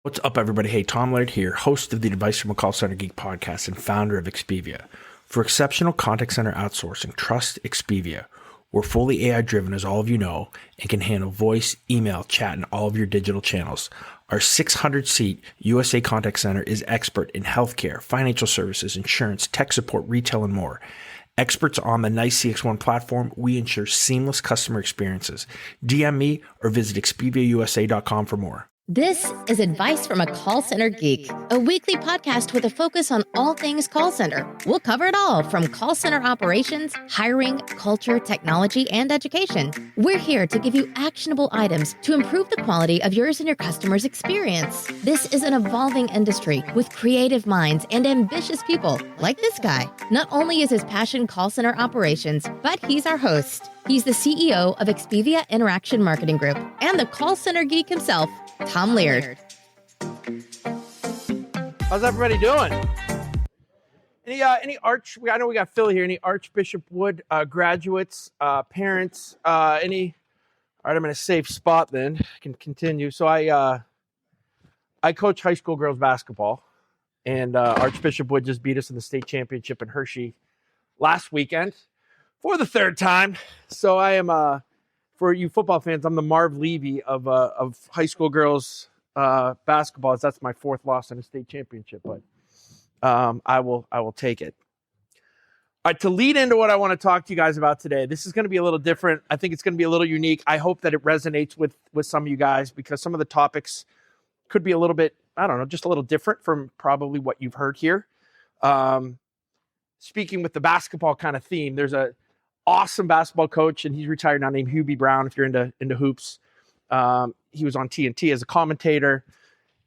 What's up, everybody? Hey, Tom Laird here, host of the Advice from a Call Center Geek podcast and founder of Expivia. For exceptional contact center outsourcing, trust Expivia. We're fully AI-driven, as all of you know, and can handle voice, email, chat, and all of your digital channels. Our 600-seat USA contact center is expert in healthcare, financial services, insurance, tech support, retail, and more. Experts on the NICE CX1 platform, we ensure seamless customer experiences. DM me or visit expiviausa.com for more. This is Advice from a Call Center Geek, a weekly podcast with a focus on all things call center. We'll cover it all from call center operations, hiring, culture, technology, and education. We're here to give you actionable items to improve the quality of yours and your customers' experience. This is an evolving industry with creative minds and ambitious people like this guy. Not only is his passion call center operations, but he's our host. He's the CEO of Expivia Interaction Marketing Group and the call center geek himself, Tom Laird. How's everybody doing? Any arch? I know we got Philly here. Any Archbishop Wood graduates, parents? All right, I'm in a safe spot. Then I can continue. So I coach high school girls basketball, and Archbishop Wood just beat us in the state championship in Hershey last weekend for the third time. So I am. For you football fans, I'm the Marv Levy of high school girls basketball. That's my fourth loss in a state championship, but I will take it. All right, to lead into what I want to talk to you guys about today, this is going to be a little different. I think it's going to be a little unique. I hope that it resonates with some of you guys because some of the topics could be a little bit, I don't know, just a little different from probably what you've heard here. Speaking with the basketball kind of theme, there's a awesome basketball coach, and he's retired now, named Hubie Brown, if you're into hoops. He was on TNT as a commentator,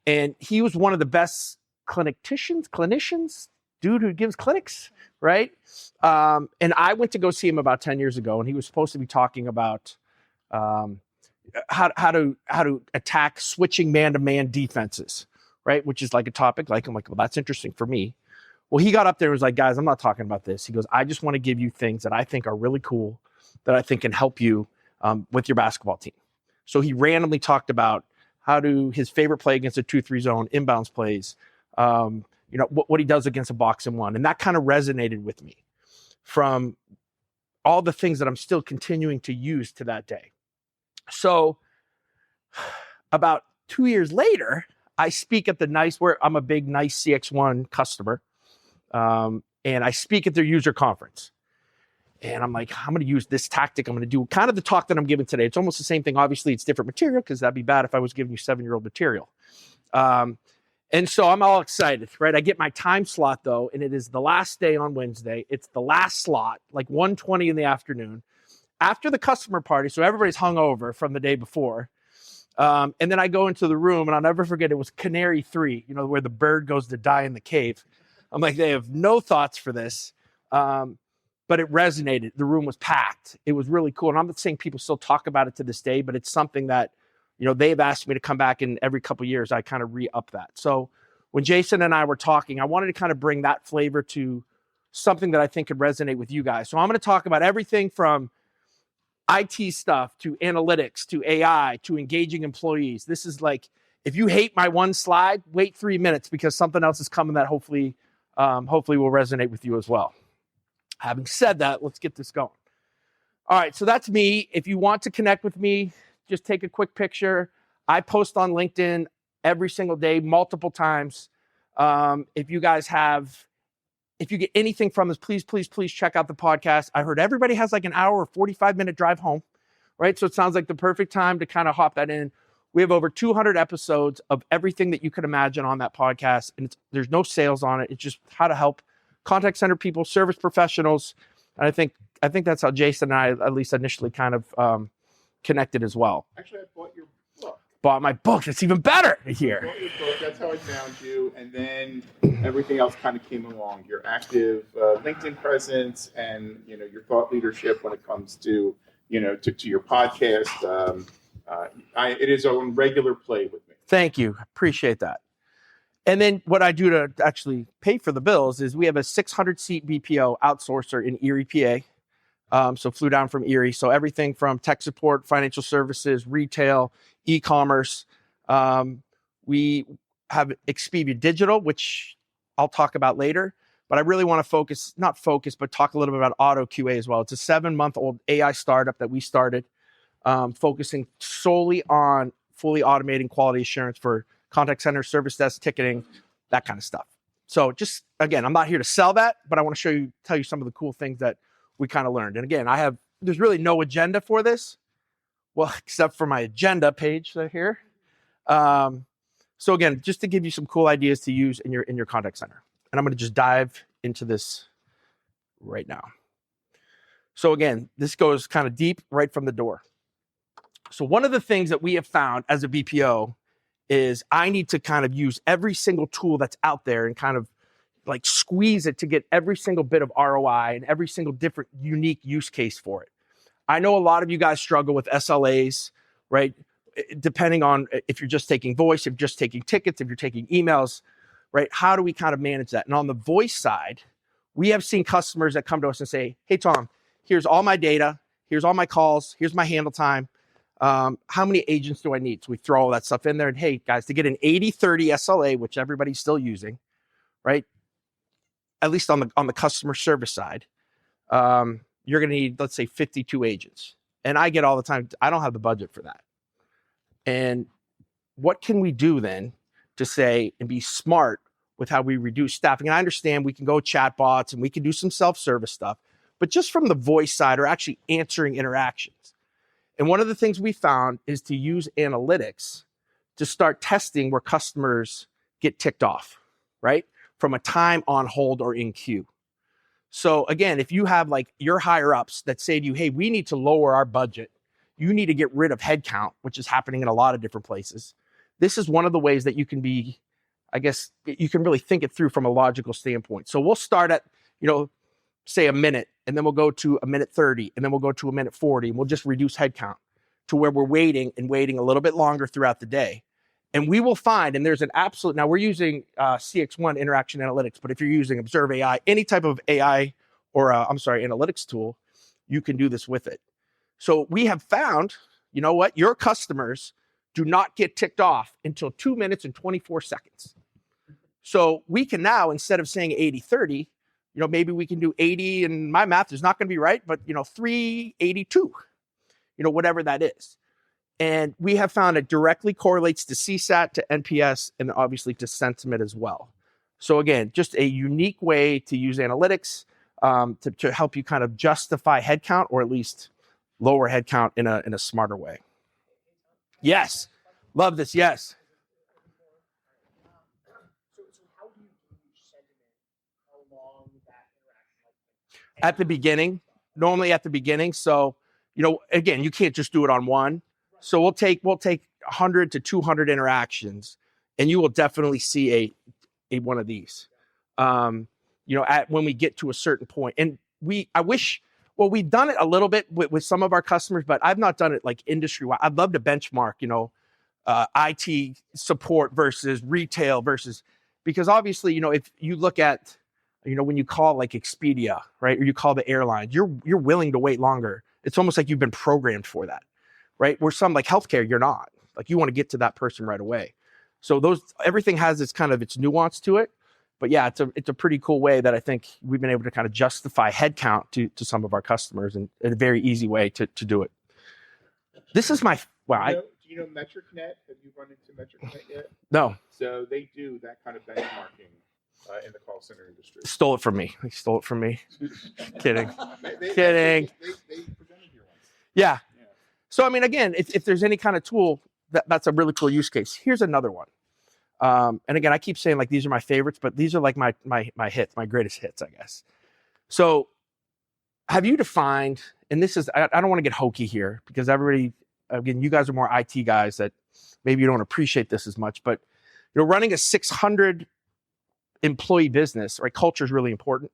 and he was one of the best clinicians, dude who gives clinics, right? And I went to go see him about 10 years ago, and he was supposed to be talking about how to attack switching man-to-man defenses, right? Which is like a topic, I'm like, well, that's interesting for me. Well, he got up there and was like, guys, I'm not talking about this. He goes, I just want to give you things that I think are really cool that I think can help you with your basketball team. So he randomly talked about his favorite play against a 2-3 zone, inbounds plays, what he does against a box and one. And that kind of resonated with me from all the things that I'm still continuing to use to that day. So about 2 years later, I speak at the NICE, where I'm a big NICE CX1 customer. And I speak at their user conference, and I'm like, I'm going to use this tactic. I'm going to do kind of the talk that I'm giving today. It's almost the same thing. Obviously, it's different material because that'd be bad if I was giving you 7-year-old material. And so I'm all excited, right? I get my time slot though, and it is the last day on Wednesday. It's the last slot, like 1:20 in the afternoon, after the customer party. So everybody's hungover from the day before. And then I go into the room, and I'll never forget, it was Canary 3, where the bird goes to die in the cave. I'm like, they have no thoughts for this. But it resonated. The room was packed. It was really cool. And I'm not saying people still talk about it to this day, but it's something that, they've asked me to come back in every couple of years. I kind of re-up that. So when Jason and I were talking, I wanted to kind of bring that flavor to something that I think could resonate with you guys. So I'm going to talk about everything from IT stuff to analytics to AI to engaging employees. This is like, if you hate my one slide, wait 3 minutes because something else is coming that hopefully will resonate with you as well. Having said that, let's get this going. All right, so that's me. If you want to connect with me, just take a quick picture. I post on LinkedIn every single day, multiple times. If you get anything from this, please check out the podcast. I heard everybody has like an hour or 45-minute drive home, right? So it sounds like the perfect time to kind of hop that in. We have over 200 episodes of everything that you could imagine on that podcast. And there's no sales on it. It's just how to help contact center people, service professionals. And I think that's how Jason and I, at least initially, kind of connected as well. Actually, I bought your book. Bought my book. It's even better here. I bought your book. That's how I found you. And then everything else kind of came along. Your active LinkedIn presence and, your thought leadership when it comes to, to your podcast. It is on regular play with me. Thank you. Appreciate that. And then what I do to actually pay for the bills is we have a 600-seat BPO outsourcer in Erie, PA. So flew down from Erie. So everything from tech support, financial services, retail, e-commerce. We have Expivia Digital, which I'll talk about later. But I really want to but talk a little bit about OttoQA as well. It's a 7-month-old AI startup that we started, focusing solely on fully automating quality assurance for contact center, service desk, ticketing, that kind of stuff. So just, again, I'm not here to sell that, but I want to tell you some of the cool things that we kind of learned. And again, there's really no agenda for this, well, except for my agenda page here. So again, just to give you some cool ideas to use in your contact center. And I'm going to just dive into this right now. So again, this goes kind of deep right from the door. So one of the things that we have found as a BPO is I need to kind of use every single tool that's out there and kind of like squeeze it to get every single bit of ROI and every single different unique use case for it. I know a lot of you guys struggle with SLAs, right? Depending on if you're just taking voice, if you're just taking tickets, if you're taking emails, right? How do we kind of manage that? And on the voice side, we have seen customers that come to us and say, hey, Tom, here's all my data. Here's all my calls. Here's my handle time. How many agents do I need? So we throw all that stuff in there. And hey, guys, to get an 80-30 SLA, which everybody's still using, right? At least on the customer service side, you're going to need, let's say, 52 agents. And I get all the time, I don't have the budget for that. And what can we do then to say and be smart with how we reduce staffing? And I understand we can go chatbots and we can do some self-service stuff, but just from the voice side or actually answering interactions. And one of the things we found is to use analytics to start testing where customers get ticked off, right? From a time on hold or in queue. So again, if you have like your higher ups that say to you, hey, we need to lower our budget, you need to get rid of headcount, which is happening in a lot of different places. This is one of the ways that you can be, I guess, you can really think it through from a logical standpoint. So we'll start at, say a minute, and then we'll go to a minute 30, and then we'll go to a minute 40, and we'll just reduce headcount to where we're waiting a little bit longer throughout the day. And we will find, and there's an absolute, now we're using CX1 interaction analytics, but if you're using Observe AI, any type of AI or analytics tool, you can do this with it. So we have found, you know what, your customers do not get ticked off until 2 minutes and 24 seconds. So we can now, instead of saying 80-30, maybe we can do 80, and my math is not going to be right, but 382, whatever that is. And we have found it directly correlates to CSAT, to NPS, and obviously to sentiment as well. So again, just a unique way to use analytics to help you kind of justify headcount, or at least lower headcount in a smarter way. Yes, love this. Yes. So how do you gauge sentiment? How long that interaction? At the beginning, normally at the beginning. So again, you can't just do it on one. So we'll take 100 to 200 interactions, and you will definitely see a one of these. When we get to a certain point, and we've done it a little bit with some of our customers, but I've not done it like industry-wide. I'd love to benchmark, IT support versus retail because obviously, if you look at, when you call like Expedia, right, or you call the airline, you're willing to wait longer. It's almost like you've been programmed for that. Right? Where some like healthcare, you're not. Like you want to get to that person right away. So everything has its kind of its nuance to it. But yeah, it's a pretty cool way that I think we've been able to kind of justify headcount to some of our customers, and a very easy way to do it. This is my Do you know MetricNet? Have you run into MetricNet yet? No. So they do that kind of benchmarking in the call center industry. Stole it from me. They stole it from me. Kidding. They Kidding. presented here once. Yeah. So, I mean, again, if there's any kind of tool, that's a really cool use case. Here's another one. And again, I keep saying like these are my favorites, but these are like my hits, my greatest hits, I guess. So have you defined, and this is, I don't want to get hokey here because everybody, again, you guys are more IT guys that maybe you don't appreciate this as much, but running a 600 employee business, right? Culture is really important.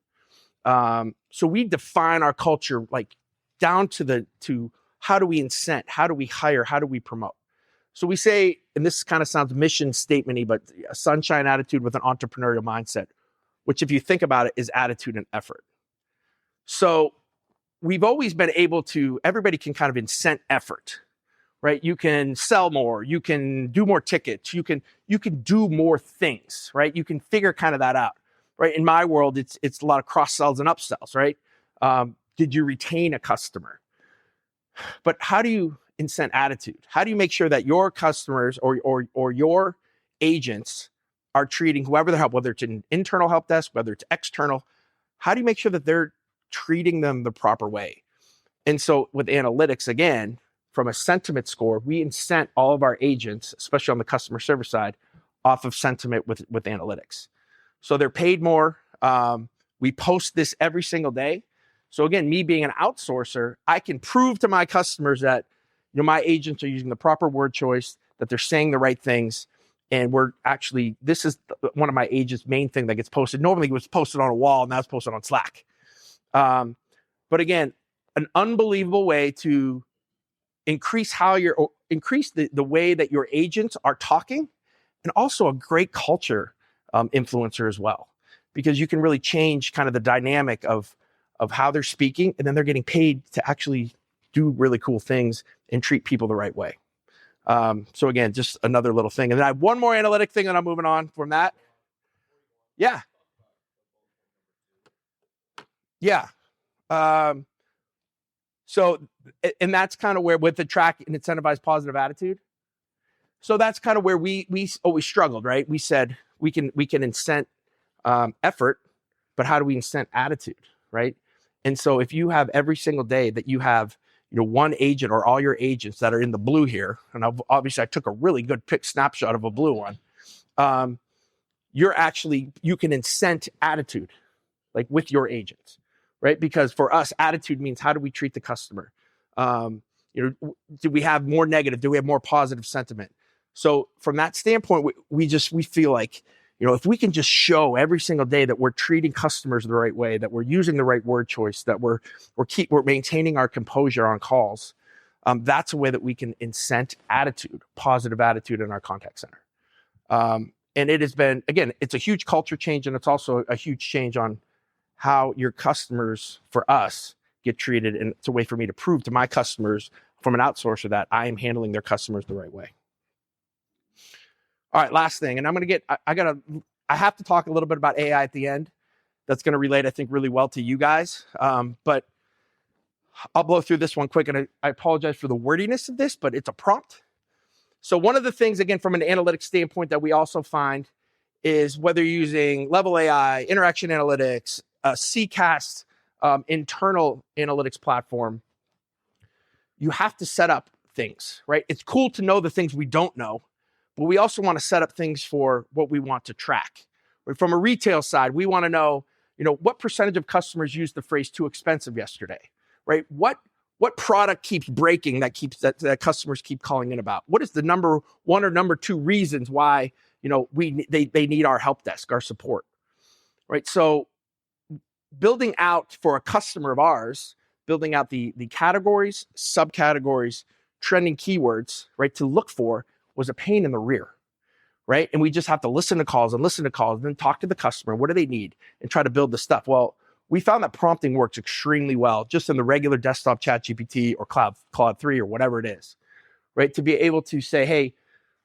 So we define our culture like down to how do we incent? How do we hire? How do we promote? So we say, and this kind of sounds mission statement-y, but a sunshine attitude with an entrepreneurial mindset, which if you think about it is attitude and effort. So we've always been able to, everybody can kind of incent effort, right? You can sell more, you can do more tickets, you can do more things, right? You can figure kind of that out, right? In my world, it's a lot of cross sells and upsells, right? Did you retain a customer? But how do you incent attitude? How do you make sure that your customers or your agents are treating whoever they're help, whether it's an internal help desk, whether it's external, how do you make sure that they're treating them the proper way? And so with analytics, again, from a sentiment score, we incent all of our agents, especially on the customer service side, off of sentiment with analytics. So they're paid more. We post this every single day. So again, me being an outsourcer, I can prove to my customers that my agents are using the proper word choice, that they're saying the right things. And this is one of my agents' main thing that gets posted. Normally it was posted on a wall, now it's posted on Slack. But again, an unbelievable way to increase the way that your agents are talking, and also a great culture influencer as well, because you can really change kind of the dynamic of how they're speaking, and then they're getting paid to actually do really cool things and treat people the right way. So again, just another little thing. And then I have one more analytic thing, and I'm moving on from that. Yeah. So, and that's kind of where with the track and incentivize positive attitude. So that's kind of where we always struggled, right? We said we can incent effort, but how do we incent attitude, right? And so if you have every single day that you have, one agent or all your agents that are in the blue here, and obviously I took a really good snapshot of a blue one, you can incent attitude, like with your agents, right? Because for us, attitude means how do we treat the customer? Do we have more negative? Do we have more positive sentiment? So from that standpoint, we feel like, if we can just show every single day that we're treating customers the right way, that we're using the right word choice, that we're maintaining our composure on calls, that's a way that we can incent attitude, positive attitude in our contact center. And it has been, again, it's a huge culture change, and it's also a huge change on how your customers, for us, get treated. And it's a way for me to prove to my customers from an outsourcer that I am handling their customers the right way. All right, last thing, and I have to talk a little bit about AI at the end. That's going to relate, I think, really well to you guys. But I'll blow through this one quick, and I apologize for the wordiness of this, but it's a prompt. So one of the things, again, from an analytics standpoint that we also find is whether you're using Level AI, Interaction Analytics, CCaaS, internal analytics platform, you have to set up things, right? It's cool to know the things we don't know, but we also want to set up things for what we want to track. From a retail side, we want to know, what percentage of customers use the phrase "too expensive" yesterday, right? What product keeps breaking that customers keep calling in about? What is the number one or number two reasons why they need our help desk, our support, right? So building out for a customer of ours, building out the categories, subcategories, trending keywords, right, to look for was a pain in the rear, right? And we just have to listen to calls and then talk to the customer. What do they need? And try to build the stuff. Well, we found that prompting works extremely well just in the regular desktop ChatGPT or Claude 3 or whatever it is, right? To be able to say, hey,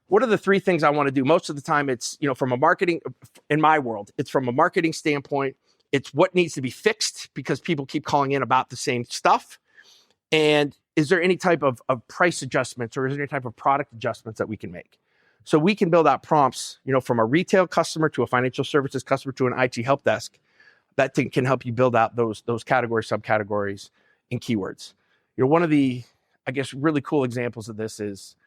what are the three things I want to do? Most of the time it's, from a marketing, in my world, it's from a marketing standpoint. It's what needs to be fixed because people keep calling in about the same stuff. And is there any type of price adjustments, or is there any type of product adjustments that we can make? So we can build out prompts, from a retail customer to a financial services customer to an IT help desk that can help you build out those categories, subcategories, and keywords. One of the, I guess, really cool examples of this is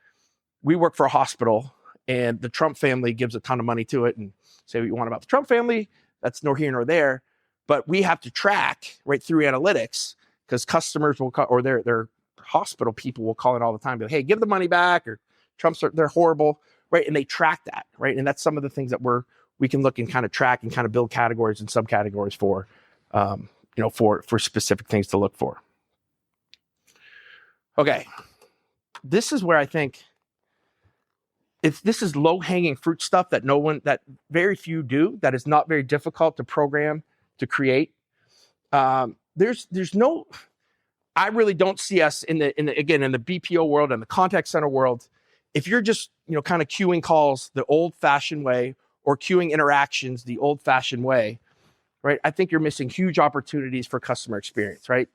we work for a hospital, and the Trump family gives a ton of money to it, and say what you want about the Trump family. That's nor here nor there. But we have to track right through analytics, because customers will call, or their hospital people will call in all the time. Be like, hey, give the money back, or they're horrible, right? And they track that, right? And that's some of the things that we can look and kind of track and kind of build categories and subcategories for, for specific things to look for. Okay, this is where I think this is low-hanging fruit stuff that very few do. That is not very difficult to program, to create. I really don't see us in the BPO world and the contact center world. If you're just, kind of queuing calls the old fashioned way or queuing interactions the old fashioned way, right? I think you're missing huge opportunities for customer experience, right?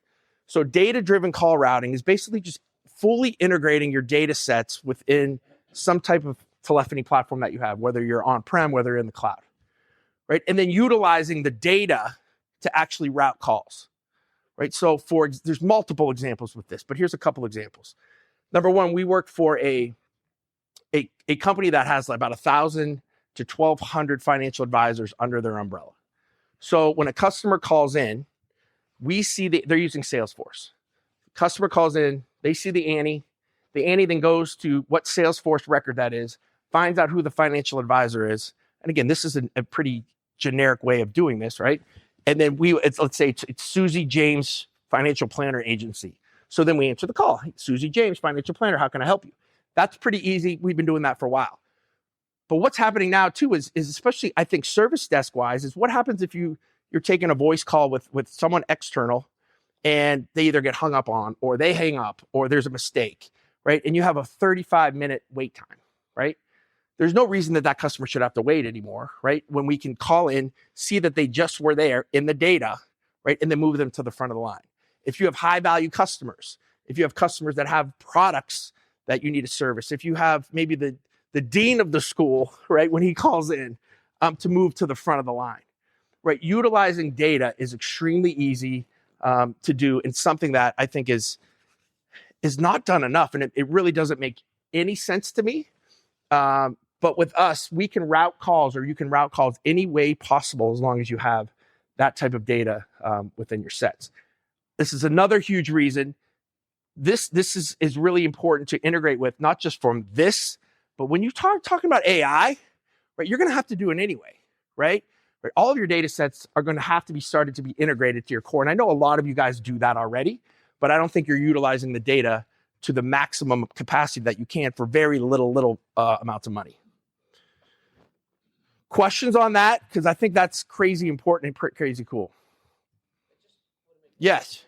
So data-driven call routing is basically just fully integrating your data sets within some type of telephony platform that you have, whether you're on-prem, whether you're in the cloud, right? And then utilizing the data to actually route calls, right? So there's multiple examples with this, but here's a couple examples. Number one, we work for a company that has about 1,000 to 1,200 financial advisors under their umbrella. So when a customer calls in, we see they're using Salesforce. Customer calls in, they see the Annie. The Annie then goes to what Salesforce record that is, finds out who the financial advisor is. And again, this is a pretty generic way of doing this, right? And then let's say it's Susie James Financial Planner Agency. So then we answer the call. Hey, Susie James Financial Planner, how can I help you? That's pretty easy. We've been doing that for a while. But what's happening now too is especially, I think, service desk wise, is what happens if you're taking a voice call with someone external and they either get hung up on or they hang up or there's a mistake, right? And you have a 35-minute wait time, right? There's no reason that customer should have to wait anymore, right? When we can call in, see that they just were there in the data, right? And then move them to the front of the line. If you have high value customers, if you have customers that have products that you need to service, if you have maybe the dean of the school, right, when he calls in, to move to the front of the line, right? Utilizing data is extremely easy to do, and something that I think is not done enough, and it really doesn't make any sense to me. But with us, we can route calls, or you can route calls any way possible as long as you have that type of data within your sets. This is another huge reason. This is really important to integrate with, not just from this, but when you talking about AI, right, you're going to have to do it anyway, right? All of your data sets are going to have to be started to be integrated to your core. And I know a lot of you guys do that already, but I don't think you're utilizing the data to the maximum capacity that you can for very little amounts of money. Questions on that? Because I think that's crazy important and crazy cool. Yes.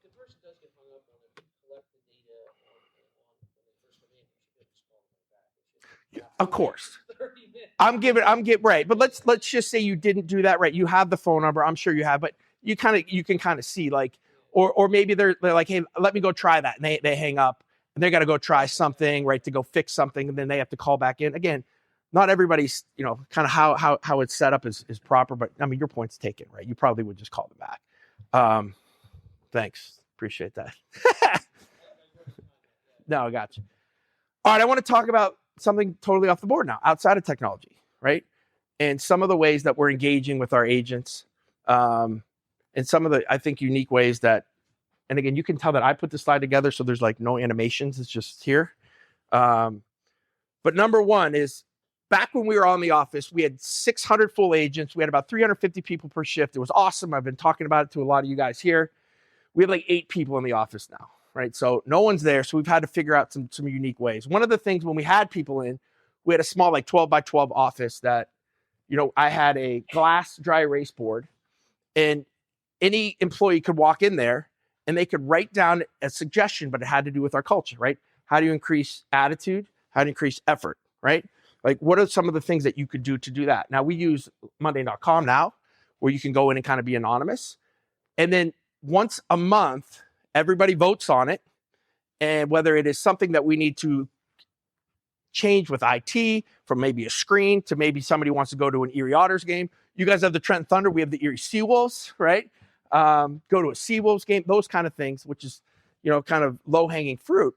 The person does get hung up on it, collect the data on when they first come in, you should be able to just call them back. Of course. 30 minutes. I'm giving right, but let's just say you didn't do that right. You have the phone number, I'm sure you have, but you can kind of see like, or maybe they're like, hey, let me go try that, and they hang up, and they got to go try something, right, to go fix something, and then they have to call back in again. Not everybody's, kind of how it's set up is proper, but I mean, your point's taken, right? You probably would just call them back. Thanks, appreciate that. No, I got you. All right, I want to talk about something totally off the board now, outside of technology, right? And some of the ways that we're engaging with our agents, and some of the, I think, unique ways that, and again, you can tell that I put the slide together, so there's like no animations, it's just here. But number one is, back when we were all in the office, we had 600 full agents. We had about 350 people per shift. It was awesome. I've been talking about it to a lot of you guys here. We have like 8 people in the office now, right? So no one's there. So we've had to figure out some unique ways. One of the things when we had people in, we had a small like 12 by 12 office that, I had a glass dry erase board, and any employee could walk in there and they could write down a suggestion, but it had to do with our culture, right? How do you increase attitude? How do you increase effort, right? Like, what are some of the things that you could do to do that? Now, we use Monday.com now, where you can go in and kind of be anonymous. And then once a month, everybody votes on it. And whether it is something that we need to change with IT, from maybe a screen to maybe somebody wants to go to an Erie Otters game. You guys have the Trenton Thunder. We have the Erie Seawolves, right? Go to a Seawolves game, those kind of things, which is, kind of low-hanging fruit.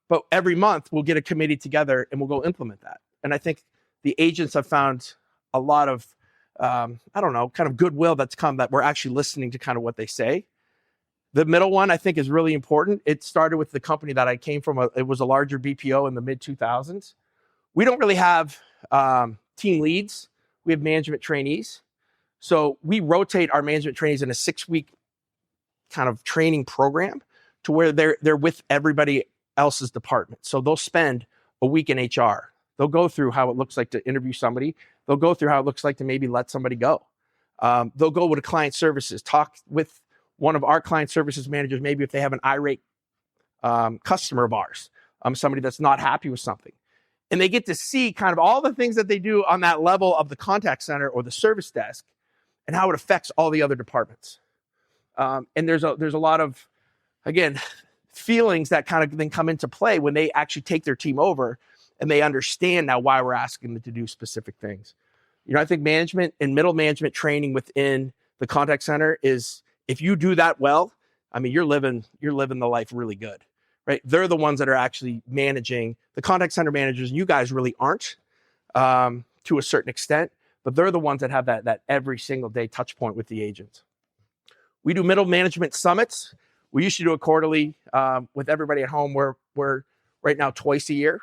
But every month we'll get a committee together and we'll go implement that. And I think the agents have found a lot of, kind of goodwill that's come, that we're actually listening to kind of what they say. The middle one, I think, is really important. It started with the company that I came from. It was a larger BPO in the mid 2000s. We don't really have team leads. We have management trainees. So we rotate our management trainees in a 6-week kind of training program to where they're with everybody else's department. So they'll spend a week in HR. They'll go through how it looks like to interview somebody. They'll go through how it looks like to maybe let somebody go. They'll go with client services, talk with one of our client services managers, maybe if they have an irate customer of ours, somebody that's not happy with something. And they get to see kind of all the things that they do on that level of the contact center or the service desk and how it affects all the other departments. And there's a lot of, again, feelings that kind of then come into play when they actually take their team over and they understand now why we're asking them to do specific things. I think management and middle management training within the contact center is, if you do that well, I mean, you're living the life really good, right? They're the ones that are actually managing the contact center managers. You guys really aren't, to a certain extent, but they're the ones that have that every single day touch point with the agents. We do middle management summits. We used to do it quarterly with everybody at home. We're right now twice a year.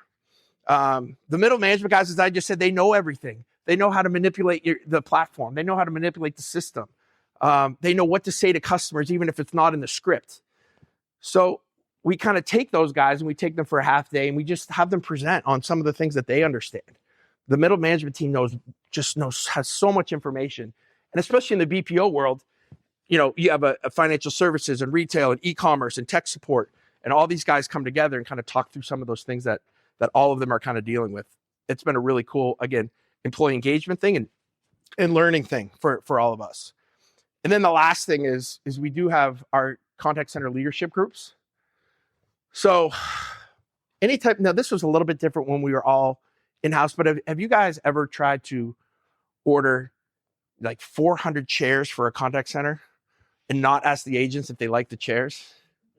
The middle management guys, as I just said, they know everything. They know how to manipulate the platform. They know how to manipulate the system. They know what to say to customers, even if it's not in the script. So we kind of take those guys and we take them for a half day and we just have them present on some of the things that they understand. The middle management team has so much information. And especially in the BPO world, you have a financial services and retail and e-commerce and tech support, and all these guys come together and kind of talk through some of those things that all of them are kind of dealing with. It's been a really cool, again, employee engagement thing and learning thing for all of us. And then the last thing is we do have our contact center leadership groups. So now this was a little bit different when we were all in-house, but have you guys ever tried to order like 400 chairs for a contact center and not ask the agents if they like the chairs,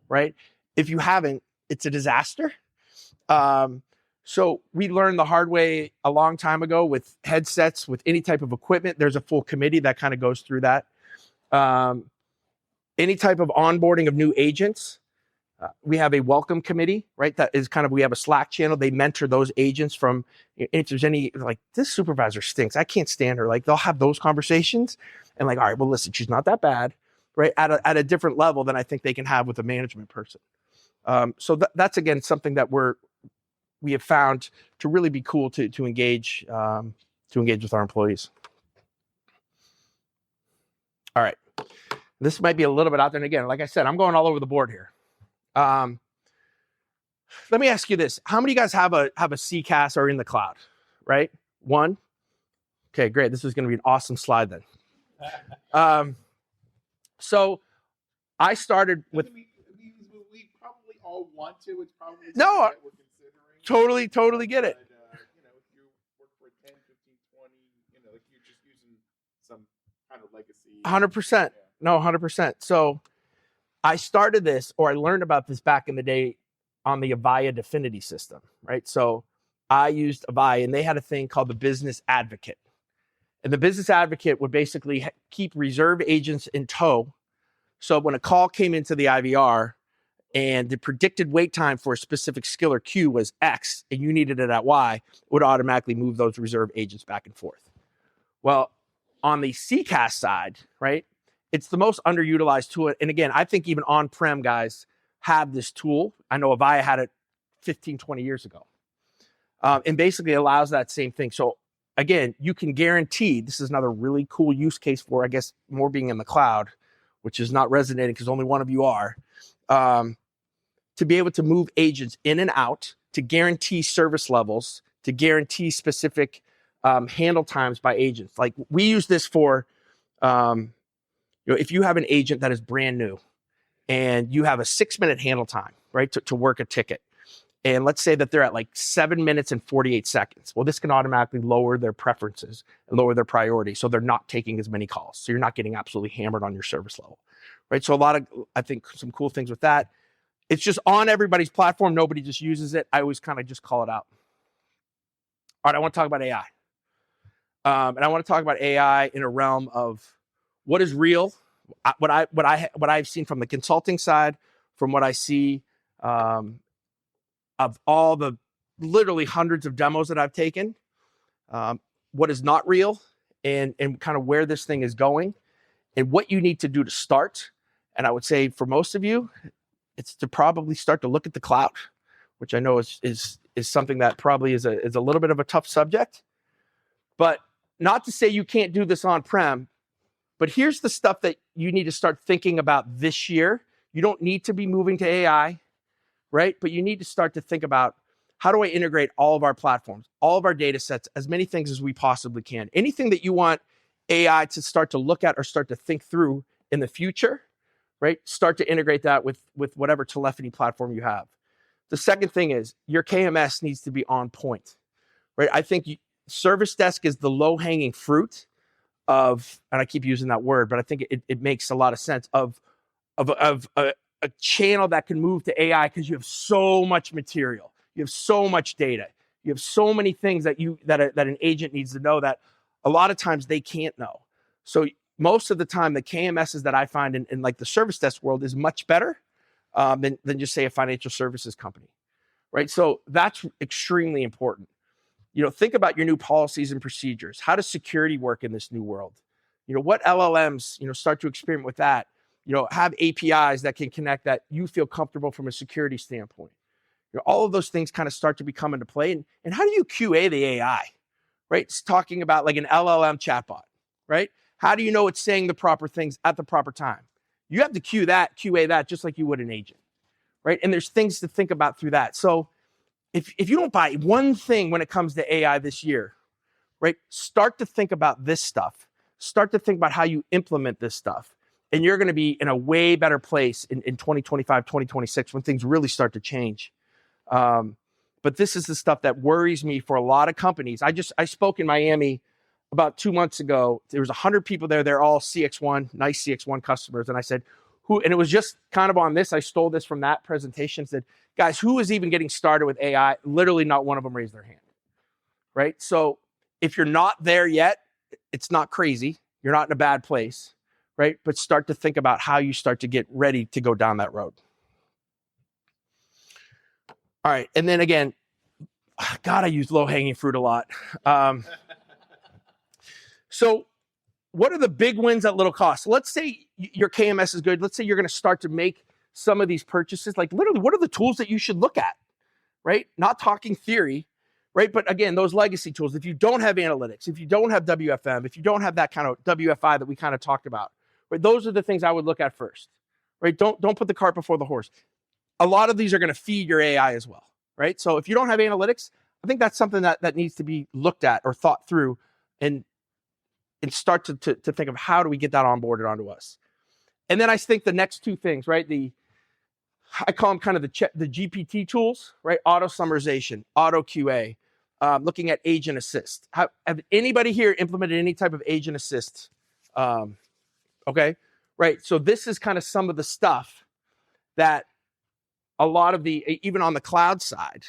right? If you haven't, it's a disaster. So we learned the hard way a long time ago with headsets, with any type of equipment. There's a full committee that kind of goes through that. Any type of onboarding of new agents, we have a welcome committee, right? That is we have a Slack channel. They mentor those agents from, if there's any, like, this supervisor stinks, I can't stand her. Like, they'll have those conversations and all right, well, listen, she's not that bad, right? At a different level than I think they can have with a management person. So that's, again, something that we have found to really be cool to engage with our employees. All right. This might be a little bit out there. And again, like I said, I'm going all over the board here. Let me ask you this. How many of you guys have a CCaaS or in the cloud, right? One? Okay, great. This is going to be an awesome slide then. So I started with... We probably all want to. It's probably no, that we're considering. Totally get it. But, if you work for 10, 15, 20, if you're just using some kind of legacy. 100%. Yeah. No, 100%. So I started this, or I learned about this back in the day on the Avaya Definity system, right? So I used Avaya, and they had a thing called the Business Advocate. And the Business Advocate would basically keep reserve agents in tow. So when a call came into the IVR and the predicted wait time for a specific skill or queue was X, and you needed it at Y, it would automatically move those reserve agents back and forth. Well, on the CCaaS side, right, it's the most underutilized tool. And again, I think even on-prem guys have this tool. I know Avaya had it 15, 20 years ago. And basically allows that same thing. So again, you can guarantee, this is another really cool use case for, I guess, more being in the cloud, which is not resonating because only one of you are, to be able to move agents in and out, to guarantee service levels, to guarantee specific handle times by agents. Like, we use this for, if you have an agent that is brand new and you have a 6-minute handle time, right, to work a ticket. And let's say that they're at like 7 minutes and 48 seconds. Well, this can automatically lower their preferences and lower their priority. So they're not taking as many calls. So you're not getting absolutely hammered on your service level, right? So I think some cool things with that. It's just on everybody's platform. Nobody just uses it. I always kind of just call it out. All right, I want to talk about AI. And I want to talk about AI in a realm of what is real, what I've seen from the consulting side, from what I see of all the literally hundreds of demos that I've taken, what is not real, and kind of where this thing is going, and what you need to do to start. And I would say for most of you, it's to probably start to look at the cloud, which I know is something that probably is a little bit of a tough subject, but not to say you can't do this on-prem, But here's the stuff that you need to start thinking about this year. You don't need to be moving to AI, right? But you need to start to think about, how do I integrate all of our platforms, all of our data sets, as many things as we possibly can? Anything that you want AI to start to look at or start to think through in the future, right? Start to integrate that with whatever telephony platform you have. The second thing is your KMS needs to be on point, right? I think service desk is the low-hanging fruit of, and I keep using that word, but I think it makes a lot of sense of a channel that can move to AI, because you have so much material, you have so much data, you have so many things that an agent needs to know that a lot of times they can't know. So most of the time, the KMSs that I find in like the service desk world is much better than just say a financial services company, right? So that's extremely important. Think about your new policies and procedures. How does security work in this new world? What LLMs, start to experiment with that. Have APIs that can connect, that you feel comfortable from a security standpoint. All of those things kind of start to become into play. And how do you QA the AI, right? It's talking about like an LLM chatbot, right? How do you know it's saying the proper things at the proper time? You have to QA that just like you would an agent, right? And there's things to think about through that. So if you don't buy one thing when it comes to AI this year, right, start to think about this stuff. Start to think about how you implement this stuff. And you're going to be in a way better place in 2025, 2026, when things really start to change. But this is the stuff that worries me for a lot of companies. I spoke in Miami about 2 months ago. There was 100 people there. They're all CX1, nice CX1 customers. And I said, and it was just kind of on this. I stole this from that presentation. Said, guys, who is even getting started with AI? Literally not one of them raised their hand, right? So if you're not there yet, it's not crazy. You're not in a bad place, right? But start to think about how you start to get ready to go down that road. All right. And then again, God, I use low-hanging fruit a lot. So what are the big wins at little cost? Let's say your KMS is good. Let's say you're going to start to make some of these purchases. Like literally, what are the tools that you should look at, right? Not talking theory, right? But again, those legacy tools, if you don't have analytics, if you don't have WFM, if you don't have that kind of WFI that we kind of talked about, right? Those are the things I would look at first, right? Don't put the cart before the horse. A lot of these are going to feed your AI as well, right? So if you don't have analytics, I think that's something that needs to be looked at or thought through, and start to think of how do we get that onboarded onto us. And then I think the next two things, right? I call them kind of the GPT tools, right? Auto summarization, OttoQA, looking at agent assist. Have anybody here implemented any type of agent assist? Okay, right. So this is kind of some of the stuff that a lot of even on the cloud side,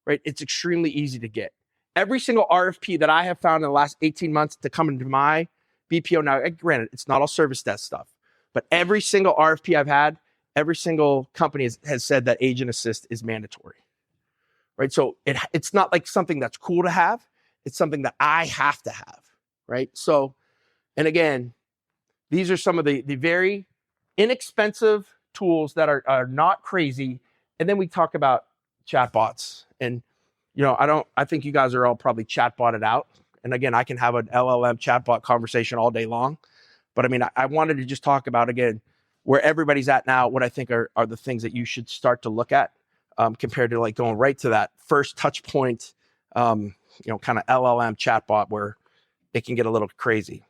right? It's extremely easy to get. Every single RFP that I have found in the last 18 months to come into my BPO now, granted, it's not all service desk stuff, but every single RFP I've had, every single company has said that agent assist is mandatory, right? So it's not like something that's cool to have. It's something that I have to have, right? So, and again, these are some of the very inexpensive tools that are not crazy. And then we talk about chatbots, and I think you guys are all probably chatbotted out. And again, I can have an LLM chatbot conversation all day long. But I mean, I wanted to just talk about, again, where everybody's at now, what I think are the things that you should start to look at compared to like going right to that first touch point, kind of LLM chatbot where it can get a little crazy.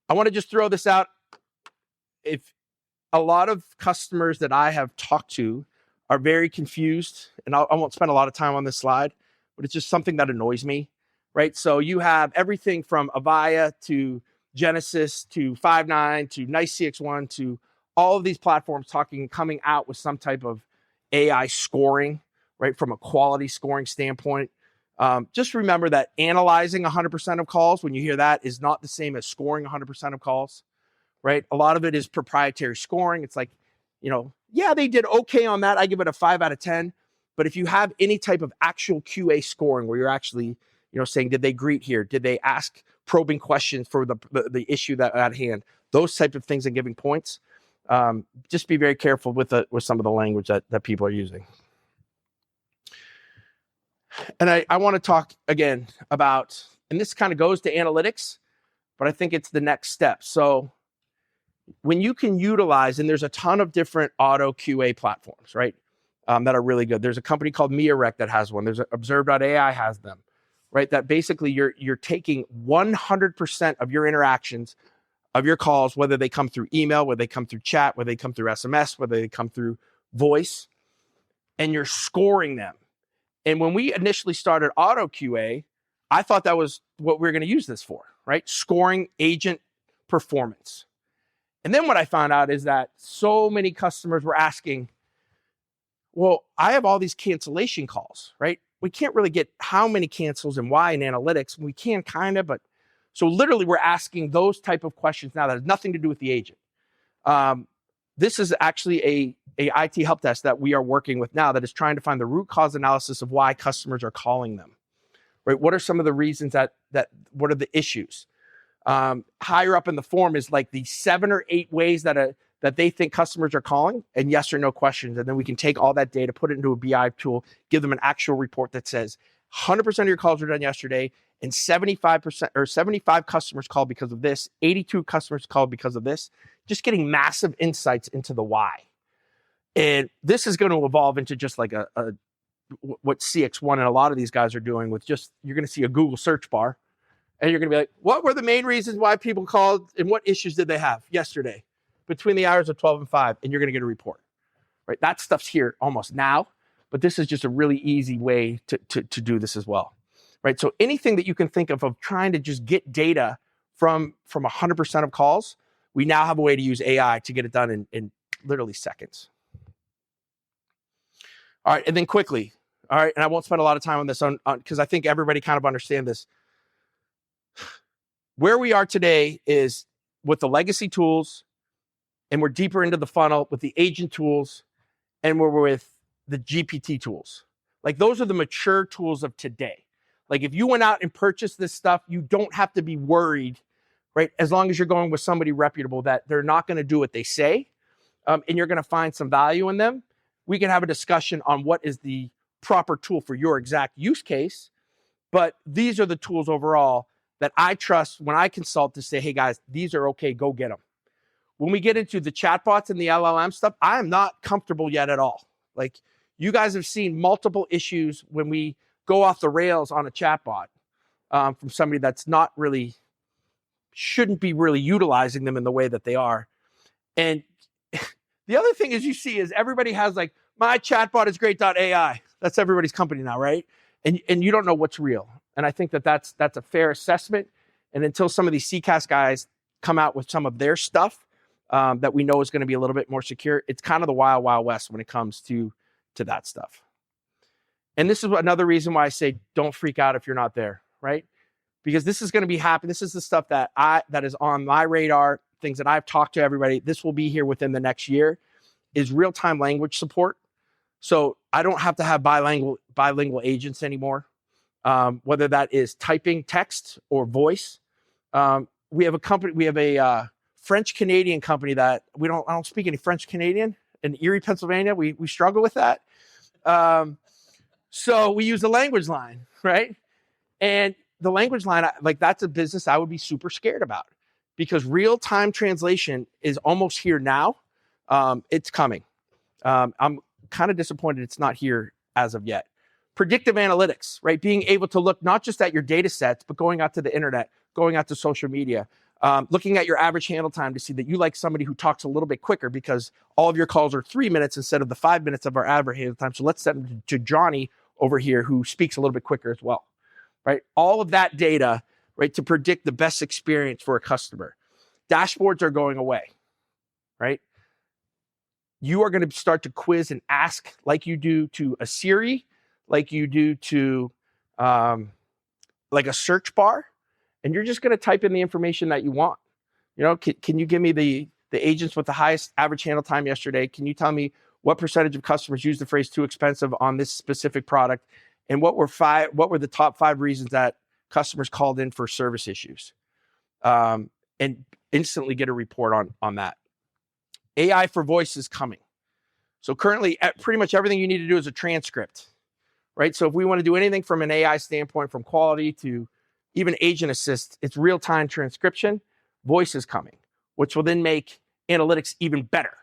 I want to just throw this out. If a lot of customers that I have talked to are very confused, and I won't spend a lot of time on this slide, but it's just something that annoys me, right? So you have everything from Avaya to Genesis to Five9 to Nice CX1 to all of these platforms coming out with some type of AI scoring, right? From a quality scoring standpoint. Just remember that analyzing 100% of calls, when you hear that, is not the same as scoring 100% of calls, right? A lot of it is proprietary scoring. It's like, yeah, they did okay on that. I give it a 5 out of 10. But if you have any type of actual QA scoring where you're actually, saying, did they greet here? Did they ask probing questions for the issue that at hand? Those type of things and giving points. Just be very careful with some of the language that people are using. And I want to talk again about, and this kind of goes to analytics, but I think it's the next step. So when you can utilize, and there's a ton of different AutoQA platforms, right? That are really good. There's a company called MiaRec that has one. There's Observe.ai has them, right? That basically you're taking 100% of your interactions, of your calls, whether they come through email, whether they come through chat, whether they come through SMS, whether they come through voice, and you're scoring them. And when we initially started AutoQA, I thought that was what we were going to use this for, right? Scoring agent performance. And then what I found out is that so many customers were asking, well, I have all these cancellation calls, right? We can't really get how many cancels and why in analytics. We can kind of, but so literally we're asking those type of questions now that has nothing to do with the agent. This is actually a IT help desk that we are working with now that is trying to find the root cause analysis of why customers are calling them, right? What are some of the reasons that what are the issues? Higher up in the form is like the 7 or 8 ways that they think customers are calling, and yes or no questions. And then we can take all that data, put it into a BI tool, give them an actual report that says 100% of your calls were done yesterday, and 75% or 75 customers called because of this, 82 customers called because of this, just getting massive insights into the why. And this is going to evolve into just like what CX1 and a lot of these guys are doing with just, you're going to see a Google search bar and you're going to be like, what were the main reasons why people called and what issues did they have yesterday between the hours of 12 and 5? And you're going to get a report, right? That stuff's here almost now, but this is just a really easy way to do this as well, right? So anything that you can think of trying to just get data from 100% of calls, we now have a way to use AI to get it done in literally seconds. All right, and then quickly, all right, and I won't spend a lot of time on this because I think everybody kind of understands this. Where we are today is with the legacy tools, and we're deeper into the funnel with the agent tools, and we're with the GPT tools. Like those are the mature tools of today. Like if you went out and purchased this stuff, you don't have to be worried, right? As long as you're going with somebody reputable that they're not going to do what they say, and you're going to find some value in them. We can have a discussion on what is the proper tool for your exact use case. But these are the tools overall that I trust when I consult to say, hey guys, these are okay, go get them. When we get into the chatbots and the LLM stuff, I am not comfortable yet at all. Like you guys have seen multiple issues when we go off the rails on a chatbot from somebody that's not really, shouldn't be really utilizing them in the way that they are. And the other thing is you see is everybody has like, my chatbot is great.ai. That's everybody's company now, right? And you don't know what's real. And I think that's a fair assessment. And until some of these CCaaS guys come out with some of their stuff that we know is going to be a little bit more secure, it's kind of the wild, wild west when it comes to that stuff. And this is another reason why I say don't freak out if you're not there, right? Because this is going to be happening. This is the stuff that is on my radar, things that I've talked to everybody. This will be here within the next year, is real-time language support. So I don't have to have bilingual agents anymore, whether that is typing text or voice. We have a French Canadian company that I don't speak any French Canadian in Erie, Pennsylvania. We struggle with that. So we use the language line, right? And the language line, that's a business I would be super scared about because real-time translation is almost here now. It's coming. I'm kind of disappointed it's not here as of yet. Predictive analytics, right? Being able to look not just at your data sets, but going out to the internet, going out to social media, looking at your average handle time to see that you like somebody who talks a little bit quicker because all of your calls are 3 minutes instead of the 5 minutes of our average handle time. So let's send them to Johnny over here who speaks a little bit quicker as well, right? All of that data, right, to predict the best experience for a customer. Dashboards are going away, right? You are going to start to quiz and ask like you do to a Siri, like you do to like a search bar, and you're just going to type in the information that you want. You know, can you give me the agents with the highest average handle time yesterday? Can you tell me what percentage of customers use the phrase too expensive on this specific product? And what were the top 5 reasons that customers called in for service issues? And instantly get a report on that. AI for voice is coming. So currently, pretty much everything you need to do is a transcript, right? So if we want to do anything from an AI standpoint, from quality to even agent assist, it's real-time transcription. Voice is coming, which will then make analytics even better,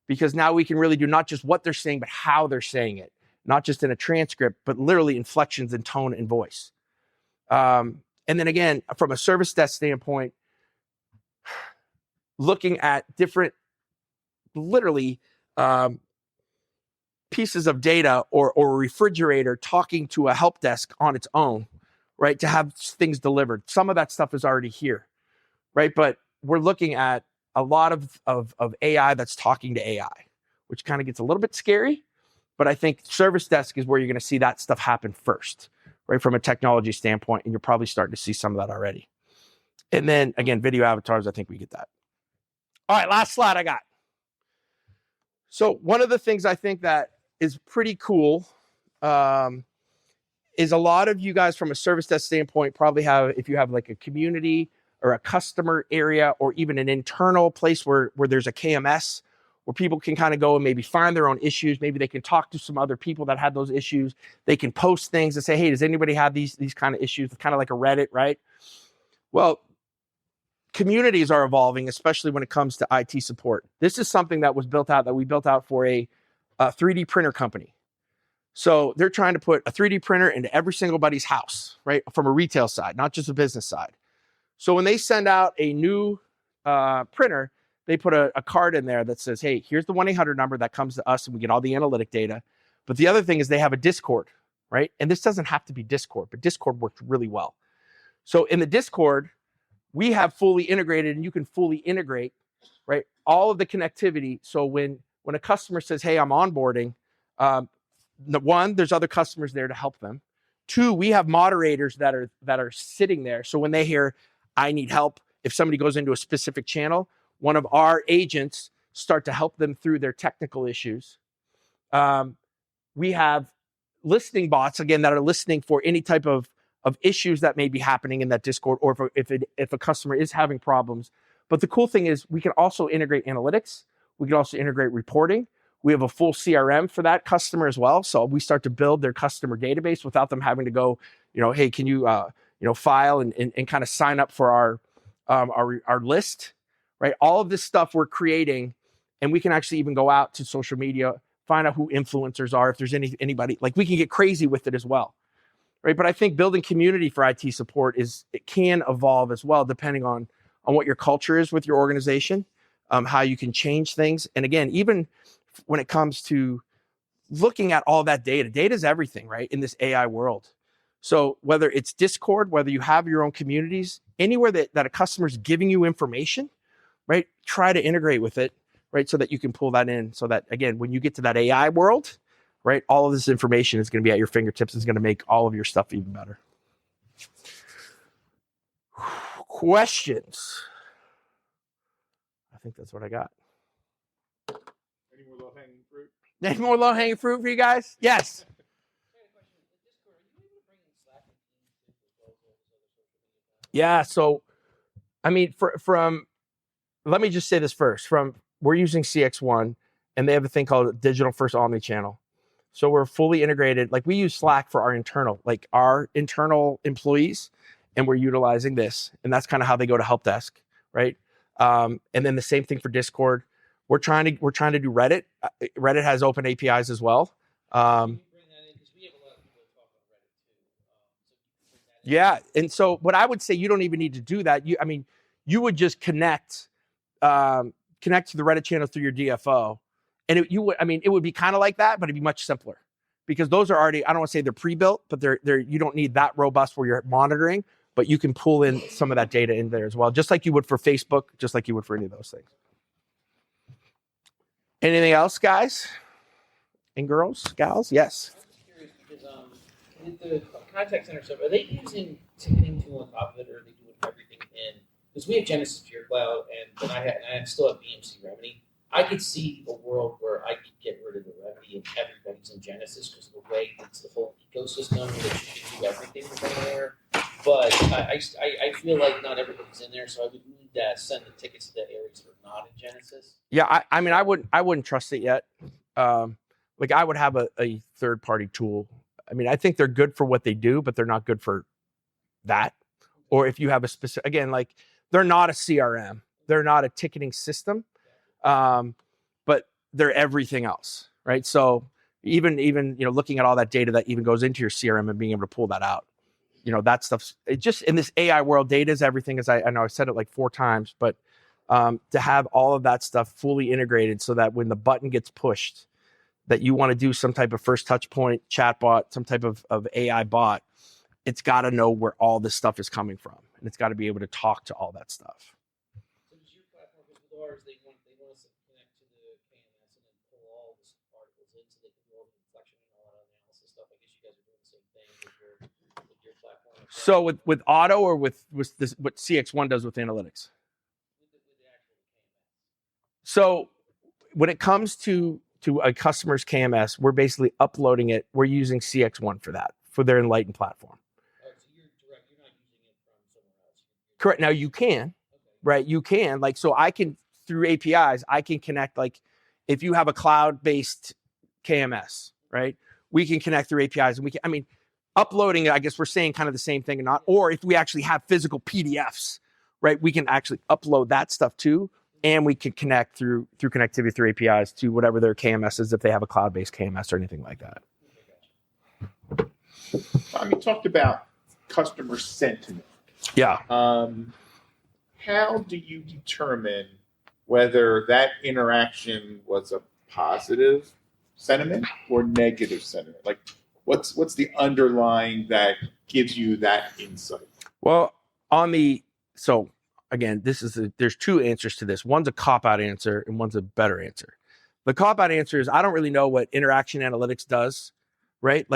because now we can really do not just what they're saying, but how they're saying it, not just in a transcript, but literally inflections in tone and voice. And then again, from a service desk standpoint, looking at different, literally pieces of data or a refrigerator talking to a help desk on its own, right? To have things delivered. Some of that stuff is already here, right? But we're looking at a lot of AI that's talking to AI, which kind of gets a little bit scary. But I think service desk is where you're going to see that stuff happen first, right? From a technology standpoint, and you're probably starting to see some of that already. And then again, video avatars, I think we get that. All right, last slide I got. So one of the things I think that is pretty cool is a lot of you guys from a service desk standpoint probably have, if you have like a community or a customer area or even an internal place where there's a KMS where people can kind of go and maybe find their own issues. Maybe they can talk to some other people that had those issues. They can post things and say, hey, does anybody have these kind of issues? Kind of like a Reddit, right? Well, communities are evolving, especially when it comes to IT support. This is something that was built out, that we built out for a 3D printer company. So they're trying to put a 3D printer into every single buddy's house, right? From a retail side, not just a business side. So when they send out a new printer, they put a card in there that says, hey, here's the 1-800 number that comes to us and we get all the analytic data. But the other thing is they have a Discord, right? And this doesn't have to be Discord, but Discord worked really well. So in the Discord, we have fully integrated, and you can fully integrate, right, all of the connectivity. So when a customer says, hey, I'm onboarding, one, there's other customers there to help them. Two, we have moderators that are sitting there. So when they hear, I need help, if somebody goes into a specific channel, one of our agents start to help them through their technical issues. We have listening bots, again, that are listening for any type of issues that may be happening in that Discord, or if a customer is having problems. But the cool thing is we can also integrate analytics. We can also integrate reporting. We have a full CRM for that customer as well. So we start to build their customer database without them having to go, hey, can you, file and kind of sign up for our list, right? All of this stuff we're creating, and we can actually even go out to social media, find out who influencers are, if there's anybody, like we can get crazy with it as well, right? But I think building community for IT support it can evolve as well, depending on what your culture is with your organization, how you can change things. And again, even when it comes to looking at all that data is everything, right? In this AI world. So whether it's Discord, whether you have your own communities, anywhere that a customer's giving you information, right? Try to integrate with it, right? So that you can pull that in, so that, again, when you get to that AI world, right, all of this information is going to be at your fingertips. It's going to make all of your stuff even better. Questions? I think that's what I got. Any more low-hanging fruit? Any more low-hanging fruit for you guys? Yes. Yeah. So, I mean, let me just say this first. We're using CX1, and they have a thing called Digital First Omnichannel. So we're fully integrated. Like, we use Slack for our internal employees, and we're utilizing this. And that's kind of how they go to help desk, right? And then the same thing for Discord. We're trying to do Reddit. Reddit has open APIs as well. Yeah. And so what I would say, you don't even need to do that. You would just connect to the Reddit channel through your DFO. And it would be kind of like that, but it'd be much simpler, because those are already, I don't want to say they're pre-built, but you don't need that robust where you're monitoring, but you can pull in some of that data in there as well, just like you would for Facebook, just like you would for any of those things. Anything else, guys and girls, gals? Yes. I'm just curious because with the contact center stuff, are they using ticketing tool on top of it, or are they doing everything in? Because we have Genesis Pure Cloud, and I still have BMC Remedy. I could see a world where I could get rid of the Remedy and everybody's in Genesis because of the way it's the whole ecosystem that you can do everything from there. But I feel like not everybody's in there, so I would need to send the tickets to the areas that are not in Genesis. Yeah, I wouldn't trust it yet. Like, I would have a third-party tool. I think they're good for what they do, but they're not good for that. Or if you have a specific, again, like, they're not a CRM. They're not a ticketing system. but they're everything else, right? So even looking at all that data that even goes into your CRM and being able to pull that out, that stuff's it just in this AI world. Data is everything, as I know I've said it like 4 times, but to have all of that stuff fully integrated so that when the button gets pushed, that you want to do some type of first touch point chatbot, some type of AI bot, it's got to know where all this stuff is coming from, and it's got to be able to talk to all that stuff. So does your platform, because with ours, they want us to connect to the KMS and then pull all this articles in so they can do all the inflection and all that analysis stuff. I guess you guys are doing the same thing with your platform. So with Otto or with this, what CX1 does with analytics? With the actual KMS. So when it comes to a customer's KMS, we're basically uploading it. We're using CX1 for that, for their Enlighten platform. So you're direct. You're not using it from somewhere else. Correct. Now you can, right? You can, so I can, through APIs, I can connect, if you have a cloud-based KMS, right? We can connect through APIs, and uploading it, I guess we're saying kind of the same thing or if we actually have physical PDFs, right? We can actually upload that stuff too. And we can connect through connectivity through APIs to whatever their KMS is, if they have a cloud-based KMS or anything like that. You talked about customer sentiment. Yeah. How do you determine whether that interaction was a positive sentiment or negative sentiment? What's the underlying that gives you that insight? Well, again, there's 2 answers to this. One's a cop-out answer and one's a better answer. The cop-out answer is I don't really know what interaction analytics does, right?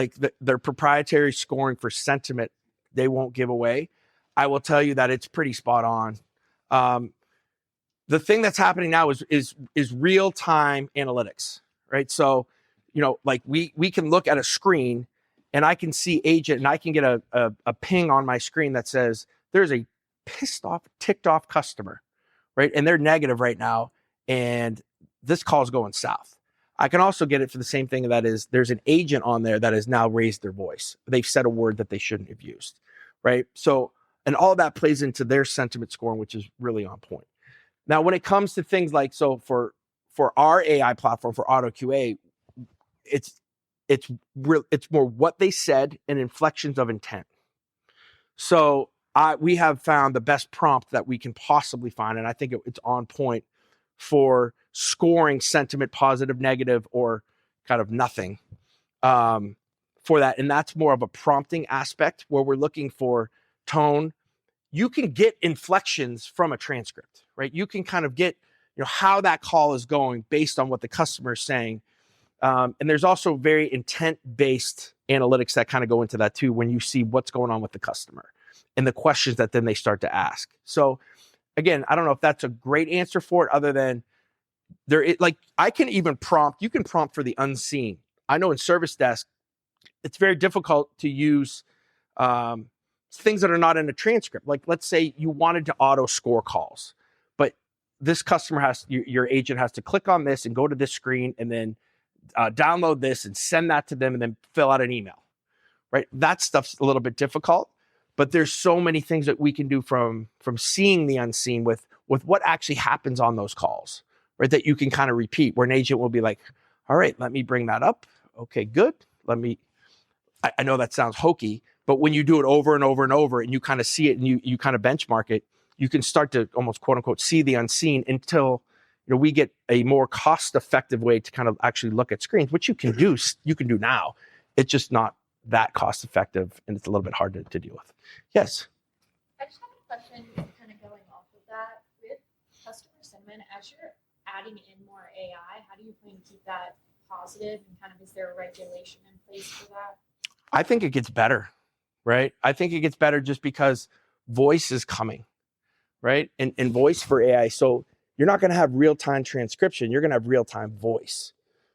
Their proprietary scoring for sentiment, they won't give away. I will tell you that it's pretty spot on. The thing that's happening now is real-time analytics, right? So, we can look at a screen and I can see agent and I can get a ping on my screen that says there's a pissed off, ticked off customer, right? And they're negative right now. And this call's going south. I can also get it for the same thing. That is, there's an agent on there that has now raised their voice. They've said a word that they shouldn't have used, right? So, and all that plays into their sentiment scoring, which is really on point. Now, when it comes to things for our AI platform, for AutoQA, it's more what they said and inflections of intent. So we have found the best prompt that we can possibly find, and I think it's on point for scoring sentiment, positive, negative, or kind of nothing for that. And that's more of a prompting aspect where we're looking for tone. You can get inflections from a transcript, right? You can kind of get how that call is going based on what the customer is saying. And there's also very intent-based analytics that kind of go into that too, when you see what's going on with the customer and the questions that then they start to ask. So again, I don't know if that's a great answer for it, other than I can even prompt, you can prompt for the unseen. I know in service desk, it's very difficult to use things that are not in a transcript. Let's say you wanted to auto score calls, but this customer your agent has to click on this and go to this screen and then download this and send that to them and then fill out an email, right? That stuff's a little bit difficult, but there's so many things that we can do from seeing the unseen with what actually happens on those calls, right? That you can kind of repeat, where an agent will be like, all right, let me bring that up. Okay, good. I know that sounds hokey, but when you do it over and over and over and you kind of see it and you kind of benchmark it, you can start to almost quote unquote see the unseen until we get a more cost-effective way to kind of actually look at screens, which you can do now. It's just not that cost-effective, and it's a little bit hard to deal with. Yes? I just have a question kind of going off of that. With customer sentiment, as you're adding in more AI, how do you plan to keep that positive, and kind of is there a regulation in place for that? I think it gets better, right? I think it gets better just because voice is coming, right? And voice for AI. So you're not going to have real-time transcription. You're going to have real-time voice.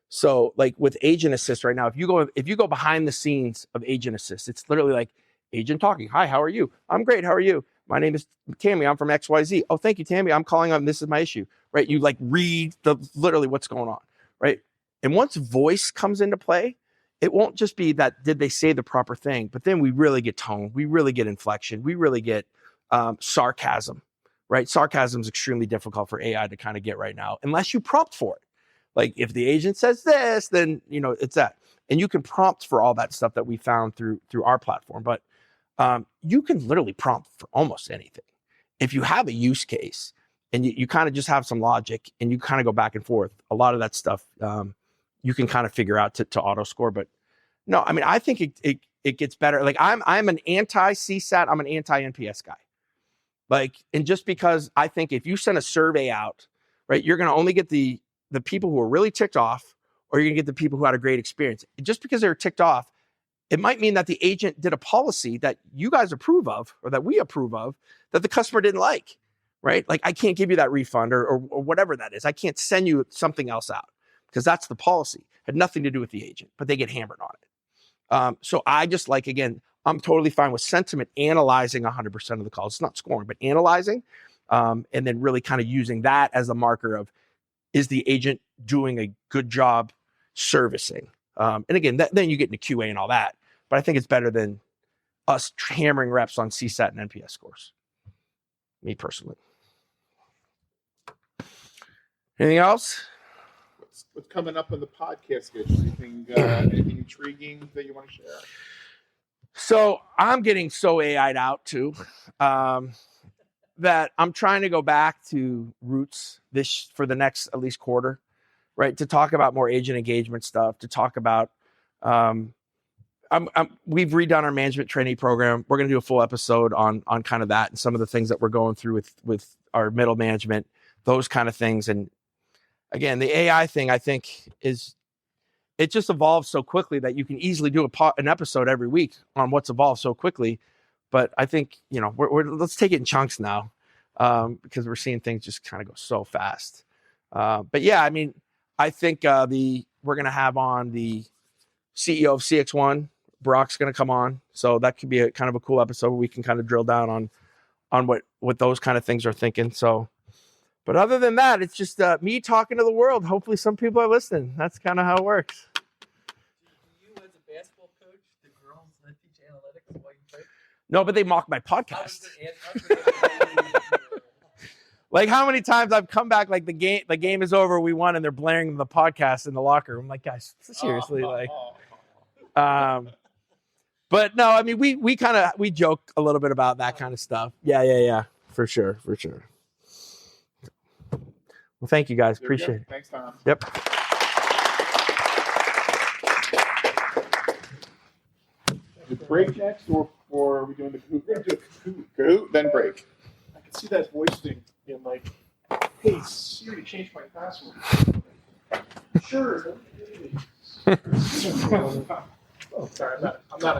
So with Agent Assist right now, if you go behind the scenes of Agent Assist, it's literally like agent talking. Hi, how are you? I'm great. How are you? My name is Tammy. I'm from XYZ. Oh, thank you, Tammy. I'm calling on, this is my issue, right? You read literally what's going on, right? And once voice comes into play, it won't just be that, did they say the proper thing? But then we really get tone. We really get inflection. We really get sarcasm, right? Sarcasm is extremely difficult for AI to kind of get right now, unless you prompt for it. Like if the agent says this, then it's that, and you can prompt for all that stuff that we found through our platform. But you can literally prompt for almost anything if you have a use case and you kind of just have some logic and you kind of go back and forth. A lot of that stuff you can kind of figure out to auto score. But no, I mean, I think it gets better. Like I'm an anti CSAT, I'm an anti NPS guy. Like, and just because I think if you send a survey out, right, you're going to only get the people who are really ticked off, or you're going to get the people who had a great experience. Just because they're ticked off, it might mean that the agent did a policy that you guys approve of, or that we approve of, that the customer didn't like, right? Like I can't give you that refund or whatever that is. I can't send you something else out because that's the policy. Had nothing to do with the agent, but they get hammered on it. So I just like, again, I'm totally fine with sentiment analyzing 100% of the calls. It's not scoring, but analyzing, and then really kind of using that as a marker of, is the agent doing a good job servicing? And again, then you get into QA and all that. But I think it's better than us hammering reps on CSAT and NPS scores. Me personally. Anything else? What's coming up on the podcast schedule? Anything intriguing that you want to share? So I'm getting so AI'd out too, that I'm trying to go back to roots for the next at least quarter, right? To talk about more agent engagement stuff, to talk about, we've redone our management trainee program. We're going to do a full episode on kind of that and some of the things that we're going through with our middle management, those kind of things. And again, the AI thing, I think it just evolves so quickly that you can easily do an episode every week on what's evolved so quickly. But I think, let's take it in chunks now, because we're seeing things just kind of go so fast. But yeah, I mean, I think we're going to have on the CEO of CX1, Brock's going to come on. So that could be a kind of a cool episode where we can kind of drill down on what those kind of things are thinking. So, but other than that, it's just me talking to the world. Hopefully some people are listening. That's kind of how it works. Do you, as a basketball coach, the girls teach analytics while you play? No, but they mock my podcast. Like how many times I've come back, like the game is over, we won, and they're blaring the podcast in the locker room. I'm like, guys, seriously, but no, I mean, we joke a little bit about that kind of stuff. Yeah, for sure. Well, thank you guys. Appreciate it. Thanks, Tom. Yep. The break next, or are we doing the Kahoot? We're going to do a Kahoot, then break. I can see that voice thing in like, hey Siri, change my password. Sure. Oh, sorry, I'm not